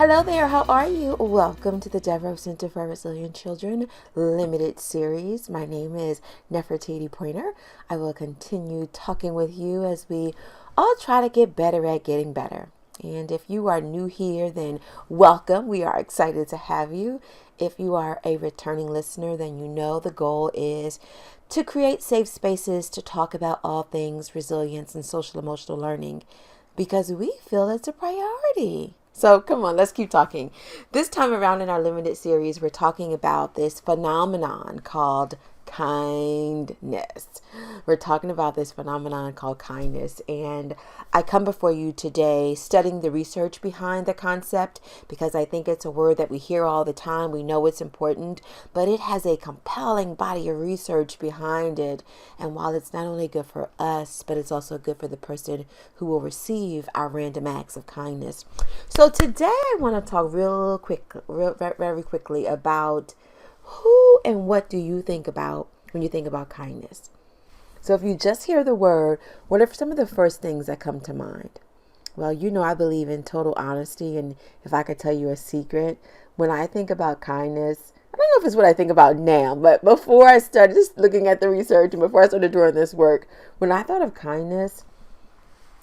Hello there, how are you? Welcome to the Devereaux Center for Resilient Children Limited Series. My name is Nefertiti Pointer. I will continue talking with you as we all try to get better at getting better. And if you are new here, then welcome. We are excited to have you. If you are a returning listener, then you know the goal is to create safe spaces to talk about all things resilience and social emotional learning because we feel it's a priority. So come on, let's keep talking. This time around in our limited series, we're talking about this phenomenon called kindness. We're talking about this phenomenon called kindness. And I come before you today studying the research behind the concept because I think it's a word that we hear all the time. We know it's important, but it has a compelling body of research behind it. And while it's not only good for us, but it's also good for the person who will receive our random acts of kindness. So today I want to talk very quickly about who and what do you think about when you think about kindness? So if you just hear the word, what are some of the first things that come to mind? Well, you know I believe in total honesty, and if I could tell you a secret, when I think about kindness, I don't know if it's what I think about now, but before I started just looking at the research and before I started doing this work, when I thought of kindness,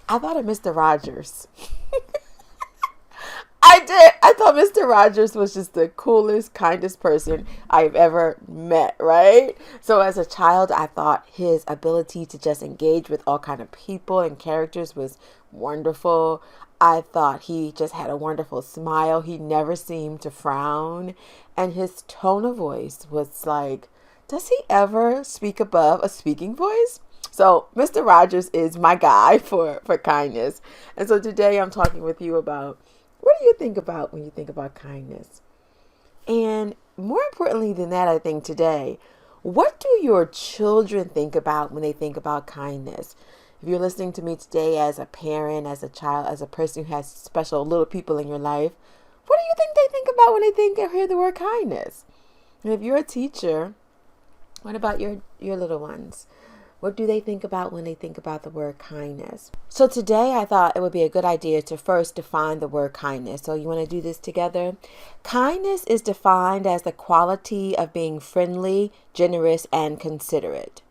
I thought of Mr. Rogers. I did. I thought Mr. Rogers was just the coolest, kindest person I've ever met, right? So as a child, I thought his ability to just engage with all kind of people and characters was wonderful. I thought he just had a wonderful smile. He never seemed to frown. And his tone of voice was like, does he ever speak above a speaking voice? So Mr. Rogers is my guy for kindness. And so today I'm talking with you about what do you think about when you think about kindness? And more importantly than that, I think today, what do your children think about when they think about kindness? If you're listening to me today as a parent, as a child, as a person who has special little people in your life, what do you think they think about when they think or hear the word kindness? And if you're a teacher, what about your little ones? What do they think about when they think about the word kindness? So today I thought it would be a good idea to first define the word kindness. So you want to do this together? Kindness is defined as the quality of being friendly, generous, and considerate.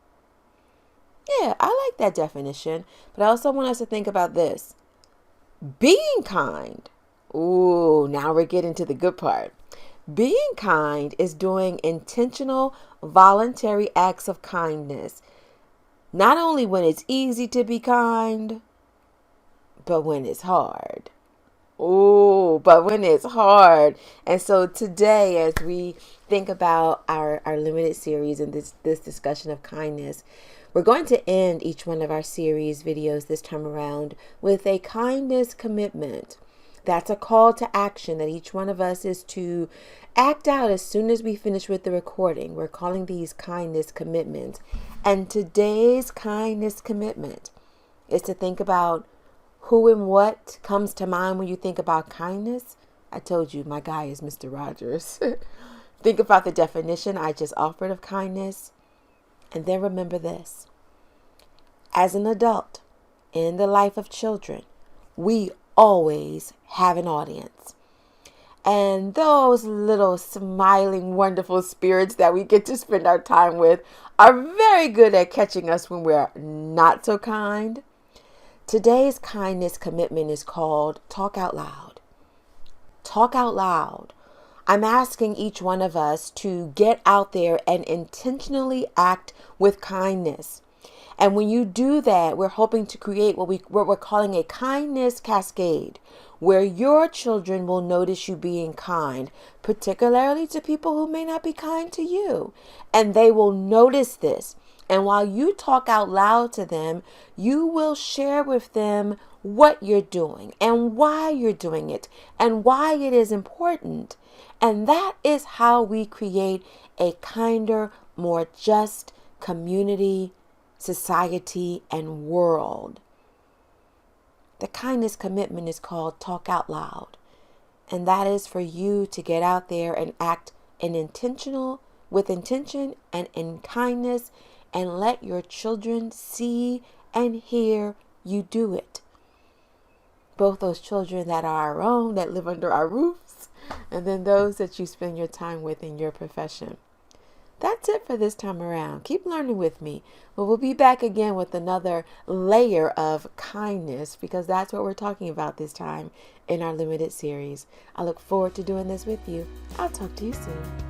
Yeah, I like that definition. But I also want us to think about this. Being kind. Ooh, now we're getting to the good part. Being kind is doing intentional, voluntary acts of kindness. Not only when it's easy to be kind, but when it's hard. Oh, but when it's hard. And so today, as we think about our limited series and this discussion of kindness, we're going to end each one of our series videos this time around with a kindness commitment. That's a call to action that each one of us is to act out as soon as we finish with the recording. We're calling these kindness commitments. And today's kindness commitment is to think about who and what comes to mind when you think about kindness. I told you my guy is Mr. Rogers. Think about the definition I just offered of kindness. And then remember this. As an adult in the life of children, we always have an audience. And those little smiling, wonderful spirits that we get to spend our time with are very good at catching us when we're not so kind. Today's kindness commitment is called Talk Out Loud. Talk out loud. I'm asking each one of us to get out there and intentionally act with kindness. And when you do that, we're hoping to create what we're calling a kindness cascade, where your children will notice you being kind, particularly to people who may not be kind to you. And they will notice this. And while you talk out loud to them, you will share with them what you're doing and why you're doing it and why it is important. And that is how we create a kinder, more just community, society, and world. The kindness commitment is called Talk Out Loud. And that is for you to get out there and act with intention and in kindness, and let your children see and hear you do it. both those children that are our own, that live under our roofs, and then those that you spend your time with in your profession. That's it for this time around. Keep learning with me. But we'll be back again with another layer of kindness, because that's what we're talking about this time in our limited series. I look forward to doing this with you. I'll talk to you soon.